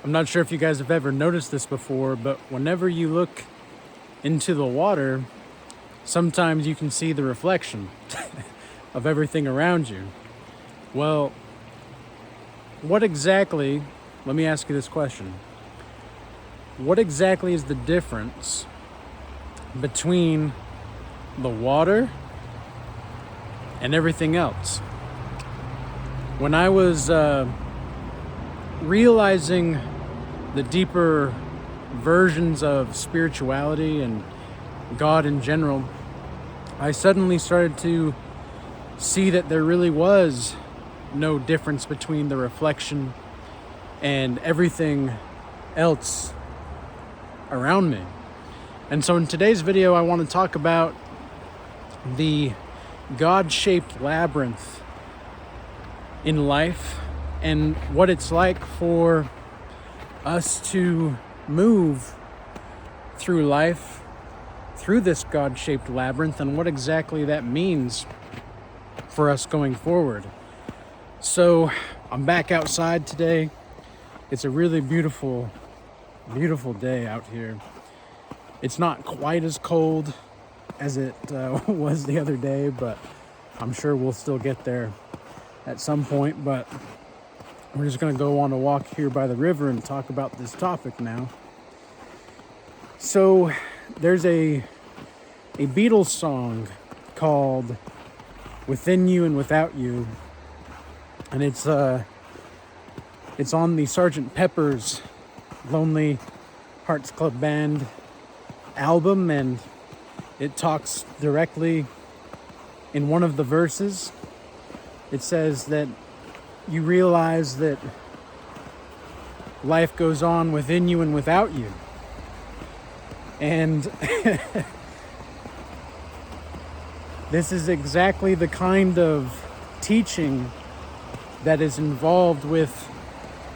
I'm not sure if you guys have ever noticed this before, but whenever you look into the water, sometimes you can see the reflection of everything around you. Well, let me ask you this question. What exactly is the difference between the water and everything else? When I was realizing the deeper versions of spirituality and God in general, I suddenly started to see that there really was no difference between the reflection and everything else around me. And so in today's video, I want to talk about the God-shaped labyrinth in life and what it's like for us to move through life through this God-shaped labyrinth and what exactly that means for us going forward. So I'm back outside today. It's a really beautiful day out here. It's not quite as cold as it was the other day, but I'm sure we'll still get there at some point. But we're just gonna go on a walk here by the river and talk about this topic now. So there's a Beatles song called Within You and Without You, and it's on the Sgt. Pepper's Lonely Hearts Club Band album, and it talks directly in one of the verses. It says that you realize that life goes on within you and without you. And this is exactly the kind of teaching that is involved with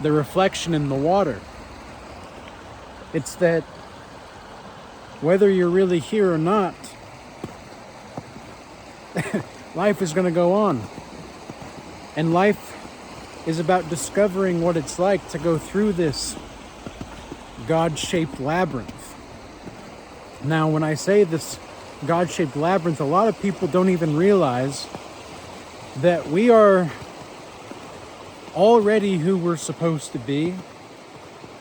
the reflection in the water. It's that whether you're really here or not, life is going to go on. And life is about discovering what it's like to go through this God-shaped labyrinth. Now, when I say this God-shaped labyrinth, a lot of people don't even realize that we are already who we're supposed to be.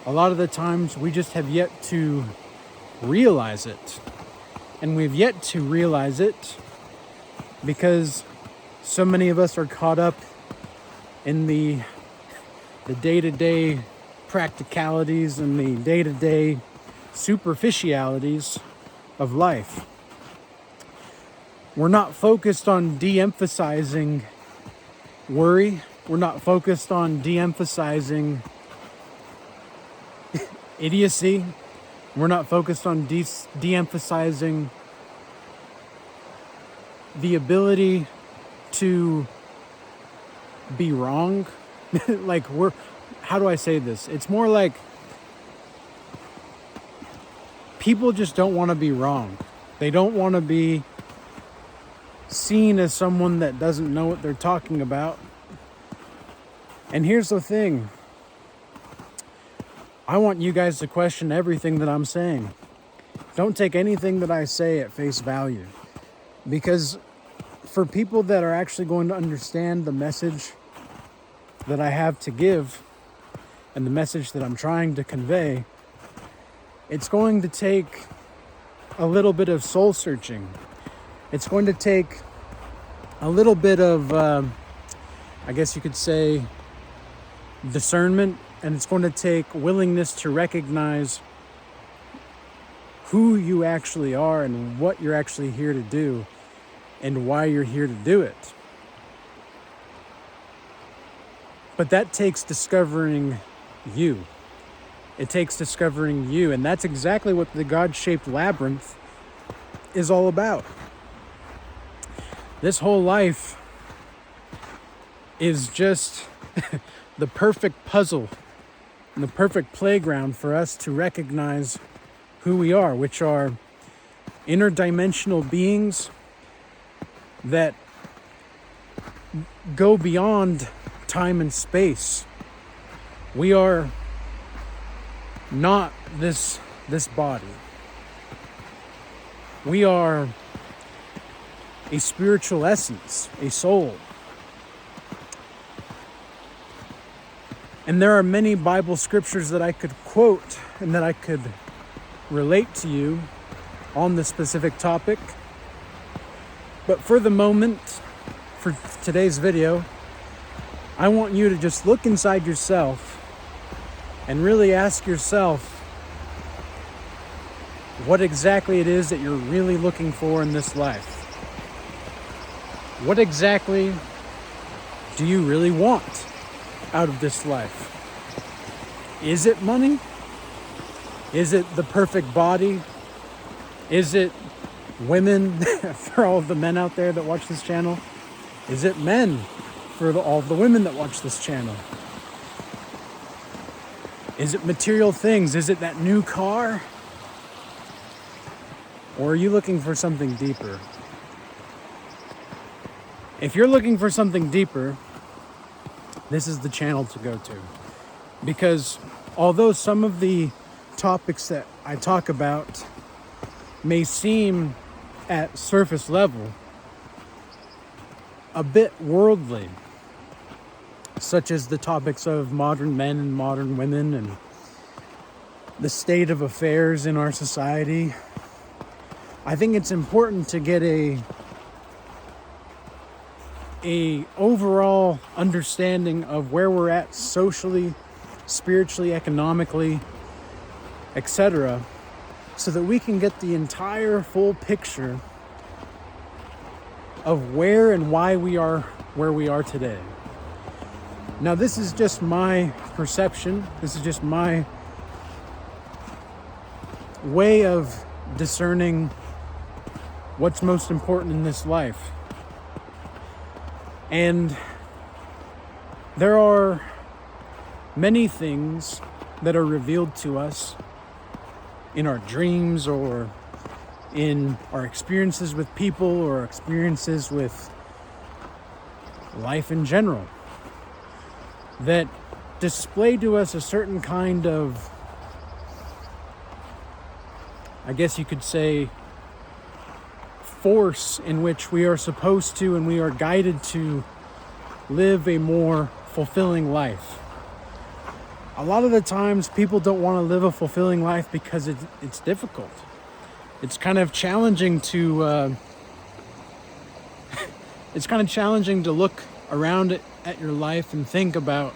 A lot of the times we just have yet to realize it. And we've yet to realize it because so many of us are caught up in the day-to-day practicalities and the day-to-day superficialities of life. We're not focused on de-emphasizing worry. We're not focused on de-emphasizing idiocy. We're not focused on de-emphasizing the ability to be wrong. How do I say this? It's more like people just don't want to be wrong. They don't want to be seen as someone that doesn't know what they're talking about. And here's the thing. I want you guys to question everything that I'm saying. Don't take anything that I say at face value. Because for people that are actually going to understand the message that I have to give and the message that I'm trying to convey, it's going to take a little bit of soul searching. It's going to take a little bit of, I guess you could say, discernment, and it's going to take willingness to recognize who you actually are and what you're actually here to do and why you're here to do it. But that takes discovering you. It takes discovering you, and that's exactly what the God-shaped labyrinth is all about. This whole life is just the perfect puzzle and the perfect playground for us to recognize who we are, which are interdimensional beings that go beyond time and space. We are not this body. We are a spiritual essence, a soul. And there are many Bible scriptures that I could quote and that I could relate to you on this specific topic. But for the moment, for today's video, I want you to just look inside yourself and really ask yourself what exactly it is that you're really looking for in this life. What exactly do you really want out of this life? Is it money? Is it the perfect body? Is it women for all of the men out there that watch this channel? Is it men for all of the women that watch this channel? Is it material things? Is it that new car? Or are you looking for something deeper? If you're looking for something deeper, this is the channel to go to. Because although some of the topics that I talk about may seem at surface level a bit worldly, such as the topics of modern men and modern women and the state of affairs in our society, I think it's important to get a overall understanding of where we're at socially, spiritually, economically, etc., so that we can get the entire full picture of where and why we are where we are today. Now, this is just my perception. This is just my way of discerning what's most important in this life. And there are many things that are revealed to us in our dreams or in our experiences with people or experiences with life in general that display to us a certain kind of, I guess you could say, force in which we are supposed to and we are guided to live a more fulfilling life. A lot of the times people don't want to live a fulfilling life because it's difficult. It's kind of challenging to look around at your life and think about,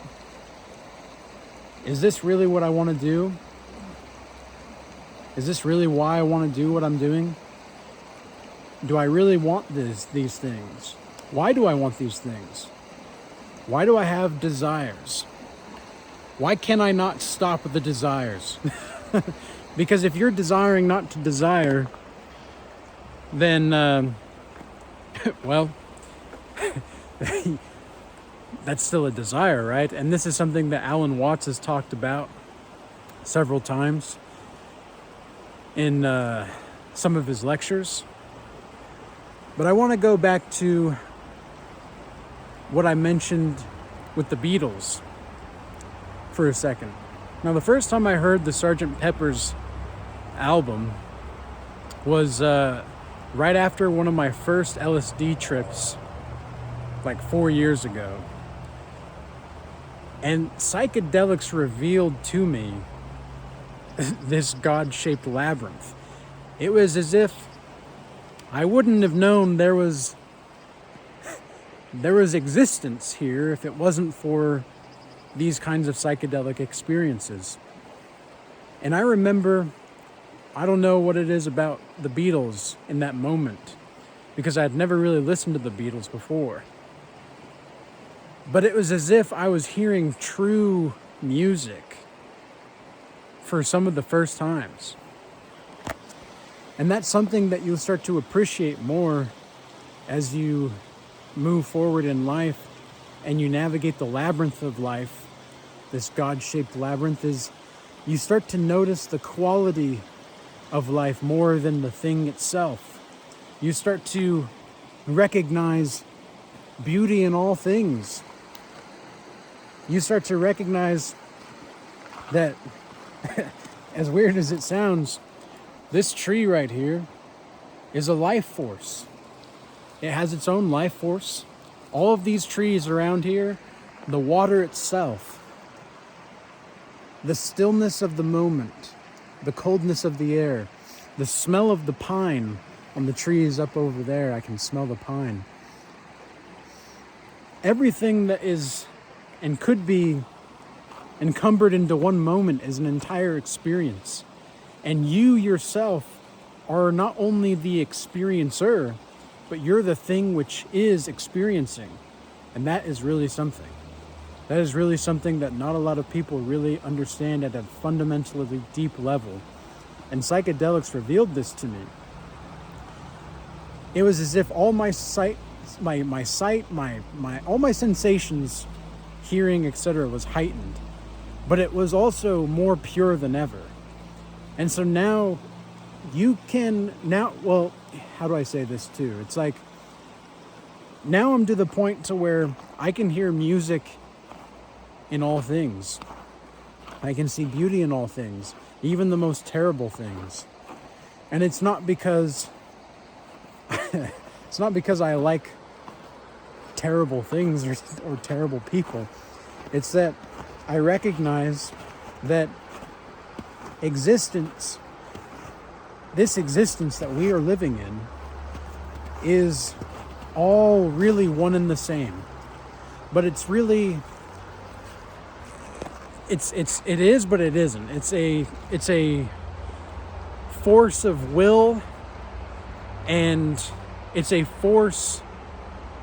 is this really what I want to do? Is this really why I want to do what I'm doing? Do I really want these things? Why do I want these things? Why do I have desires? Why can I not stop with the desires? Because if you're desiring not to desire, then, well, that's still a desire, right? And this is something that Alan Watts has talked about several times in some of his lectures. But I want to go back to what I mentioned with the Beatles for a second. Now, the first time I heard the Sgt. Pepper's album was right after one of my first LSD trips, like 4 years ago. And psychedelics revealed to me this God-shaped labyrinth. It was as if I wouldn't have known there was existence here if it wasn't for these kinds of psychedelic experiences. And I remember, I don't know what it is about the Beatles in that moment, because I had never really listened to the Beatles before. But it was as if I was hearing true music for some of the first times. And that's something that you'll start to appreciate more as you move forward in life and you navigate the labyrinth of life. This God-shaped labyrinth is, you start to notice the quality of life more than the thing itself. You start to recognize beauty in all things. You start to recognize that as weird as it sounds, this tree right here is a life force. It has its own life force. All of these trees around here, the water itself, the stillness of the moment, the coldness of the air, the smell of the pine on the trees up over there. I can smell the pine. Everything that is and could be encumbered into one moment is an entire experience. And you yourself are not only the experiencer, but you're the thing which is experiencing. And that is really something. That is really something that not a lot of people really understand at a fundamentally deep level. And psychedelics revealed this to me. It was as if all my sight, all my sensations, hearing, etc., was heightened. But it was also more pure than ever. And so now you can, well, how do I say this too? It's like, now I'm to the point to where I can hear music in all things. I can see beauty in all things, even the most terrible things. And it's not because I like terrible things or terrible people. It's that I recognize that this existence that we are living in is all really one and the same. But it's really, it is, but it isn't. It's a force of will, and it's a force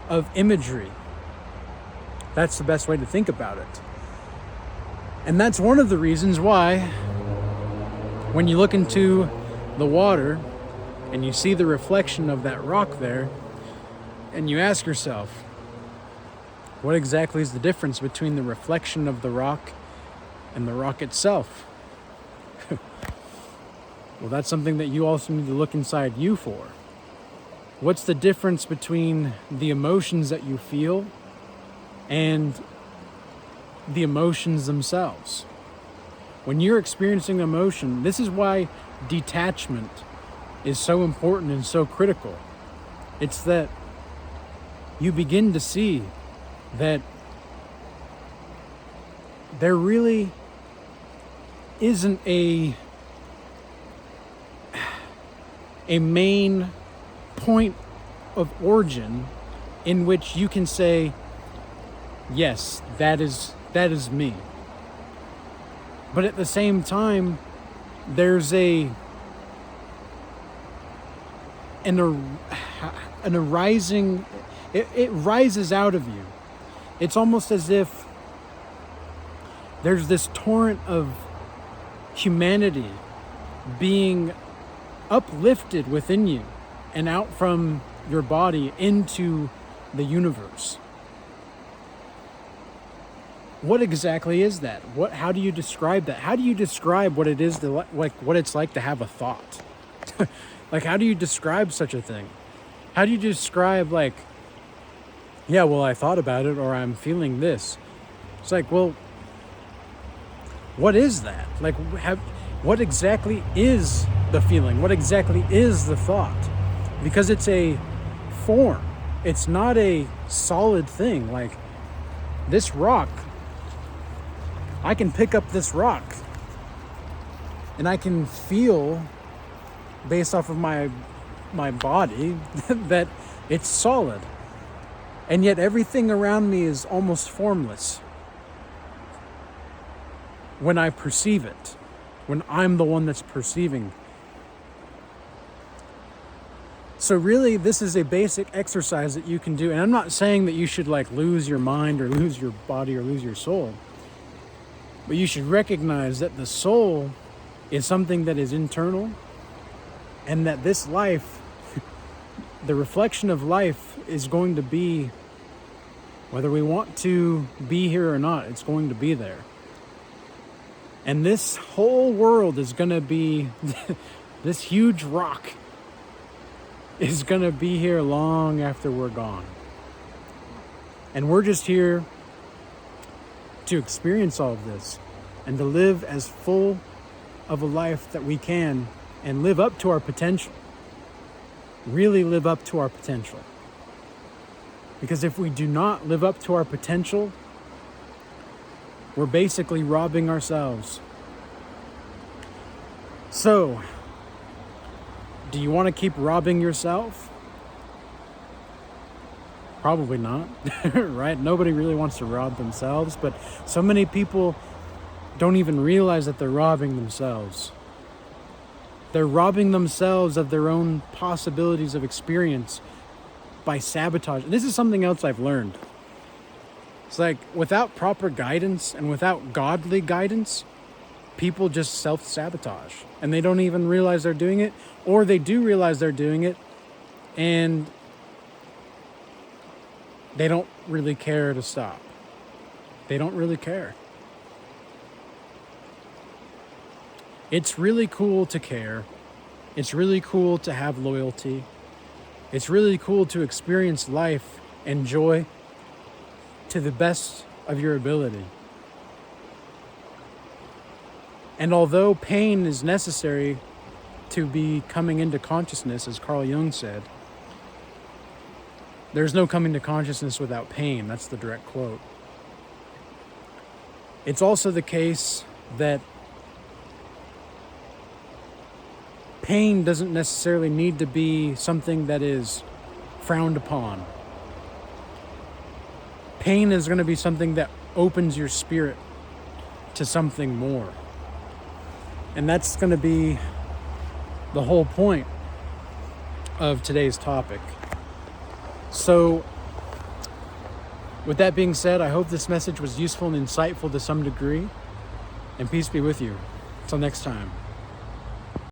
of imagery. That's the best way to think about it. And that's one of the reasons why when you look into the water and you see the reflection of that rock there, and you ask yourself, what exactly is the difference between the reflection of the rock and the rock itself? Well, that's something that you also need to look inside you for. What's the difference between the emotions that you feel and the emotions themselves? When you're experiencing emotion, this is why detachment is so important and so critical. It's that you begin to see that there really isn't a main point of origin in which you can say, yes, that is me. But at the same time, there's an arising, it rises out of you. It's almost as if there's this torrent of humanity being uplifted within you and out from your body into the universe. What exactly is that? How do you describe that? How do you describe what it is to, like what it's like to have a thought? Like, how do you describe such a thing? How do you describe, like, yeah, well, I thought about it, or I'm feeling this? It's like, well, what is that? Like, what exactly is the feeling? What exactly is the thought? Because it's a form. It's not a solid thing. Like, this rock, I can pick up this rock and I can feel, based off of my body, that it's solid. And yet everything around me is almost formless when I perceive it, when I'm the one that's perceiving. So really, this is a basic exercise that you can do. And I'm not saying that you should like lose your mind or lose your body or lose your soul. But you should recognize that the soul is something that is internal, and that this life, the reflection of life, is going to be, whether we want to be here or not, it's going to be there. And this whole world is going to be, this huge rock is going to be here long after we're gone. And we're just here to experience all of this and to live as full of a life that we can and live up to our potential. Really live up to our potential. Because if we do not live up to our potential, we're basically robbing ourselves. So, do you want to keep robbing yourself? Probably not, right? Nobody really wants to rob themselves, but so many people don't even realize that they're robbing themselves. They're robbing themselves of their own possibilities of experience by sabotage. This is something else I've learned. It's like without proper guidance and without godly guidance, people just self-sabotage and they don't even realize they're doing it, or they do realize they're doing it and they don't really care to stop. They don't really care. It's really cool to care. It's really cool to have loyalty. It's really cool to experience life and joy to the best of your ability. And although pain is necessary to be coming into consciousness, as Carl Jung said, there's no coming to consciousness without pain. That's the direct quote. It's also the case that pain doesn't necessarily need to be something that is frowned upon. Pain is going to be something that opens your spirit to something more. And that's going to be the whole point of today's topic. So, with that being said, I hope this message was useful and insightful to some degree. And peace be with you. Until next time.